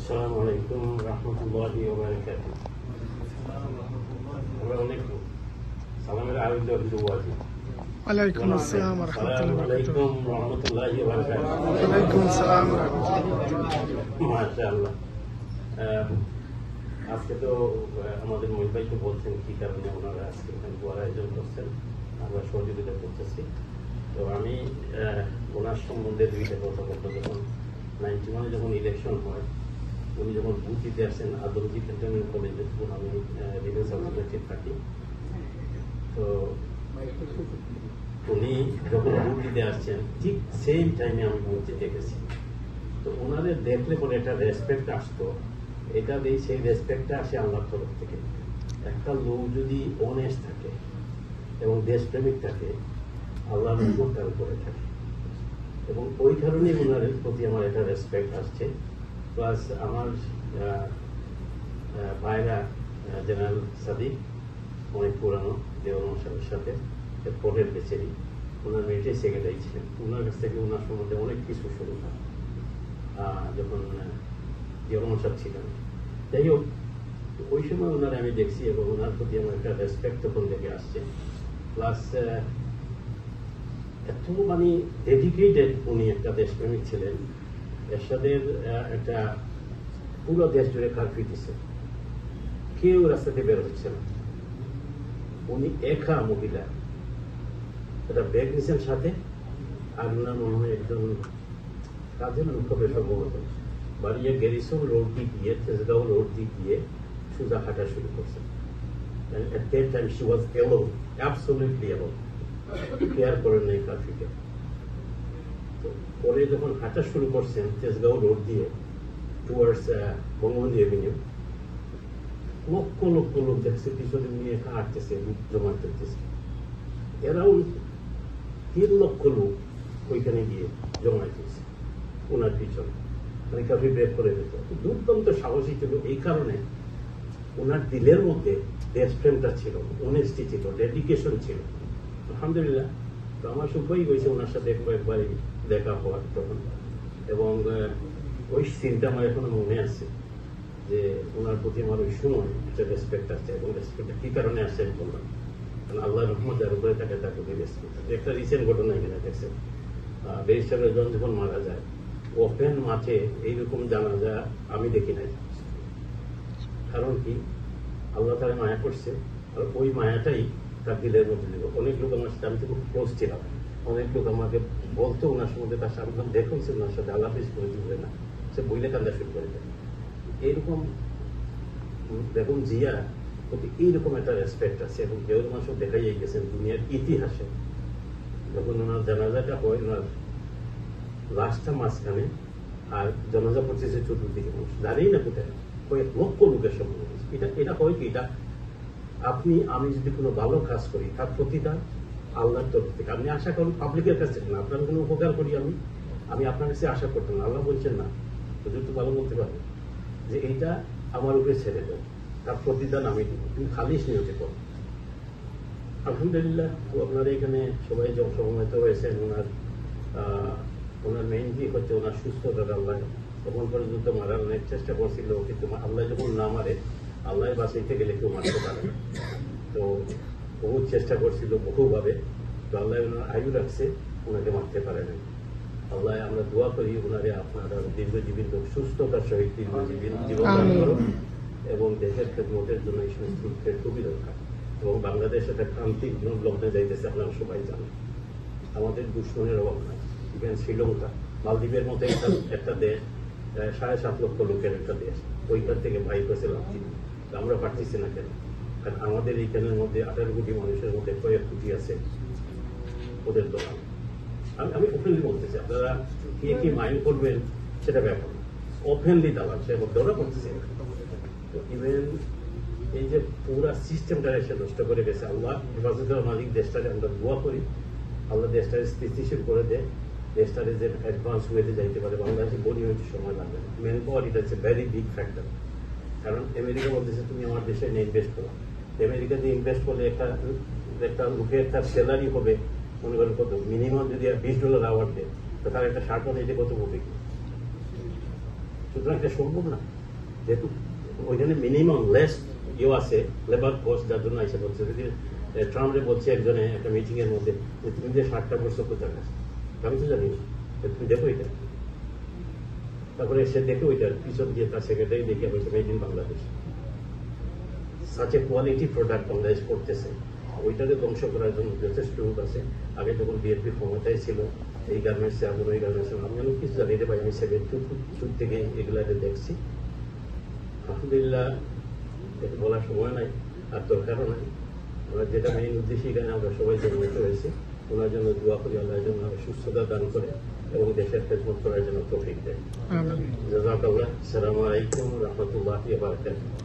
আসসালামু আলাইকুম রহমতুল্লাহি ওয়া বারাকাতুহু। আমরা অনেক সালামের আয়োজন দুয়াজি। ওয়ালাইকুম আসসালাম ওয়া রাহমাতুল্লাহি ওয়া বারাকাতুহু। আলাইকুম রহমতুল্লাহি ওয়া বারাকাতুহু। ওয়ালাইকুম আসসালাম ওয়া রাহমাতুল্লাহি। মাশাআল্লাহ। আজকে তো আমাদের মহিত ভাই তো বলছেন কি কারণে ওনারা আজকে এখানে দোয়ার আয়োজন করছেন, আমরা সহযোগিতা করতেছি। তো আমি ওনার সম্বন্ধে দুইটা কথা বলবো। যখন 91 যখন ইলেকশন হয়, উনি যখন বুথ দিতে আসেন আদমজি ক্যান্টনমেন্ট কলেজে, তখন আমি ডিফেন্স অফিসার থাকি। তো উনি যখন বুথ দিতে আসছেন ঠিক সেম টাইমে আমি বুথ দিতে গেছি। তো ওনাদের দেখলে পরে একটা রেসপেক্ট আসতো, এটা দিয়ে সেই রেসপেক্টটা আসে আল্লাহর তরফ থেকে। একটা লোক যদি অনেস্ট থাকে এবং দেশপ্রেমিক থাকে, আল্লাহর রহমত তার উপরে থাকে, এবং ওই কারণেই ওনার প্রতি আমার একটা রেসপেক্ট আসছে। প্লাস আমার ভাইরা জেনারেল সাদিক অনেক পুরানো দেওয়ান সাহেবের সাথে পরের বেচেরই, ওনার মিলিটারি সেক্রেটারি ছিলেন। ওনার কাছ থেকে ওনার সম্বন্ধে অনেক কিছু শুনলাম যখন দেওয়ান সাহেব ছিলেন। যাই হোক, ওই সময় ওনার আমি দেখছি এবং ওনার প্রতি আমার একটা রেসপেক্ট তখন থেকে আসছে। প্লাস এত মানে ডেডিকেটেড, উনি একটা দেশপ্রেমিক ছিলেন। এরশাদের একটা পুরো দেশ জুড়ে কারফিউ দিচ্ছে, কেউ রাস্তাতে বের হচ্ছে না। উনি একা মহিলা, একটা ব্যাগ নিচ্ছেন সাথে, আর ওনার মনে হয় একজন কাজের লোক হবে সম্ভবত। বাড়িয়ে গ্যারিসন রোড দিয়ে গিয়ে, তেজগাঁও রোড দিয়ে গিয়ে সোজা হাঁটা শুরু করছেন। At that time she was alone, absolutely alone. Care করেন নাই ট্রাফিকে। তো পরে যখন হাঁটা শুরু করছেন তেজগাঁও রোড দিয়ে টুয়ার্ডস বঙ্গবন্ধু এভিনিউ, লক্ষ লক্ষ লোক দেখছে পিছনে নিয়ে একা হাঁটতেছে, জমা করতেছে। অ্যারাউন্ড 3 লক্ষ লোক ওইখানে গিয়ে জমা দিয়েছে ওনার পিছনে, মানে কাফি ব্রেক করে দিত। দুর্দান্ত সাহসী ছিল, এই কারণে ওনার দিলের মধ্যে দেশপ্রেমটা ছিল, অনেস্টি ছিল, ডেডিকেশন ছিল। আলহামদুলিল্লাহ। তো আমার সৌভাগ্য হয়েছে ওনার সাথে একবারই দেখা হওয়ার তখন, এবং ওই সিনটা আমার এখনো মনে আছে যে ওনার প্রতি আমার ওই সময় একটা রেসপেক্ট আসছে। এবং রেসপেক্টটা কি কারণে আসছে আমি বললাম, কারণ আল্লাহ রহমত যার উপরে থাকে তার প্রতি রেসপেক্ট। একটা রিসেন্ট ঘটনা এখানে দেখছেন, ব্যারিস্টার রেজওয়ান যখন মারা যায়, ওপেন মাঠে এইরকম জানাজা আমি দেখি নাই। কারণ কি, আল্লাহ তারা মায়া করছে, আর ওই মায়াটাই তার দিলের মধ্যে দিল। অনেক লোক আমার সাথে, আমি তো খুব ক্লোজ ছিলাম, অনেক লোক আমাকে বলতো ওনার সম্বন্ধে, তার সামনে দেখুন সে ওনার সাথে আল্লাহ পেশ করে দিবে না, সে বইলে কান্দা শুরু করে দেয়। এইরকম বেগম জিয়া প্রতি এইরকম একটা রেসপেক্ট আছে। এবং দেওয়ার মাসও দেখাই গেছেন দুনিয়ার ইতিহাসে, যখন ওনার জানাজাটা হয়, ওনার লাশটা মাঝখানে আর জানাজা পড়তেছে চতুর্দিকে, মানুষ দাঁড়িয়ে না কোথায়, কয়েক লক্ষ লোকের সম্মান। এটা হয় কি, এটা আমি যদি কোনো ভালো কাজ করি তার প্রতিদান আল্লাহর তরফ থেকে। আপনি আশা করুন পাবলিকের কাছে না, আপনার কোনো উপকার করি আমি আপনার কাছে আশা করতাম না। আল্লাহ বলছেন না, হুজুর তো ভালো বলতে পারবেন যে এইটা আমার উপরে ছেড়ে দেব, তার প্রতিদান আমি দিব, তুমি খালিস নিয়তে করো। আলহামদুলিল্লাহ। তো আপনারা এখানে সবাই সমবেত হয়েছেন। ওনার মেইন দিক হচ্ছে ওনার সুস্থতা। আল্লাহ তখন পর্যন্ত মারার অনেক চেষ্টা করছিল, কিন্তু আল্লাহ যখন না মারে, আল্লাহ বাঁচাইতে গেলে কেউ মারতে পারে না। তো বহু চেষ্টা করছিল বহুভাবে, তো আল্লাহ ওনার আয়ু রাখছে, ওনাকে মারতে পারে না। আল্লাহ আমরা দোয়া করি ওনারে আপনারা দীর্ঘজীবী হোক, সুস্থতার সহিত দীর্ঘজীবী জীবন দান করুন, এবং দেশের খেদমতের জন্য এই সমস্ত খুবই দরকার। এবং বাংলাদেশ একটা ক্রান্তিক লগ্নে যাইতেছে, আপনারা সবাই জানেন। আমাদের দুশ্মনের অভাব নাই। ইভেন শ্রীলঙ্কা, মালদ্বীপের মতো একটা দেশ, 7.5 লক্ষ লোকের একটা দেশ, ওইখান থেকে ভাই পেছে লাগছি, আমরা পারতেছি না কেন? কারণ আমাদের এইখানের মধ্যে 18 কোটি মানুষের মধ্যে কয়েক কোটি আছে ওদের দোকান। আমি ওপেনলি বলতেছি, আপনারা কে কি মাইন্ড করবেন সেটা ব্যাপার, ওপেনলি দালাল সে ধরা পড়তেছে। তো ইভেন এই যে পুরা সিস্টেমটা এসে নষ্ট করে গেছে, আল্লাহ হেফাজতের মালিক দেশটাকে আমরা দোয়া করি, আল্লাহ দেশটাকে স্থিতিশীল করে দেয়, দেশটারে যে অ্যাডভান্স ওয়েতে যাইতে পারে। বাংলাদেশে বলি হয়েছে সময় লাগবে না। মেন পাওয়ার এটা হচ্ছে ভেরি বিগ ফ্যাক্টর। কারণ আমেরিকা বলতেছে তুমি আমার দেশে ইনভেস্ট করো, আমেরিকা দিয়ে ইনভেস্ট করলে একটা লোকের একটা স্যালারি হবে মনে করেন কত, মিনিমাম যদি $20 আওয়ার দেয়, তো তার একটা শার্ট বানাইতে কত হবে? সুতরাং এটা সম্ভব না, যেহেতু ওইখানে মিনিমাম লেস আছে লেবার কস্ট, যার জন্য এসে বলছে। যদি ট্রাম্পে বলছে একজনে একটা মিটিং এর মধ্যে যে তুমি যে 60টা বছর কোথায় গেছে, আমি তো জানি না, তুমি দেখো এটা। তারপরে সে দেখে ওইটার পিছন দিয়ে তার সেক্রেটারি দেখে হয়েছে made in Bangladesh. Such a quality product Bangladesh করতেছে, ওইটাকে ধ্বংস করার জন্য যথেষ্ট রূপ আছে। আগে যখন বিএনপি ক্ষমতায় ছিল, এই গার্মেন্টসে এখন ওই গার্মেন্টসে, আমি অনেক কিছু জানি রে ভাই, আমি 72 থেকে এগুলাকে দেখছি। আলহামদুলিল্লাহ, এটা বলার সময় নাই আর দরকারও নাই। আমরা যেটা মেইন উদ্দেশ্য, এখানে আমরা সবাই জন্মিত হয়েছি, ওনার জন্য দোয়া করি, আল্লাহ যেন সুস্থতা দান করে এবং দেশের খেদমত করার জন্য তৌফিক দেয়। আমিন। জাযাকাল্লাহ। আসসালামু আলাইকুম ওয়া রাহমাতুল্লাহি ওয়া বারাকাতুহু।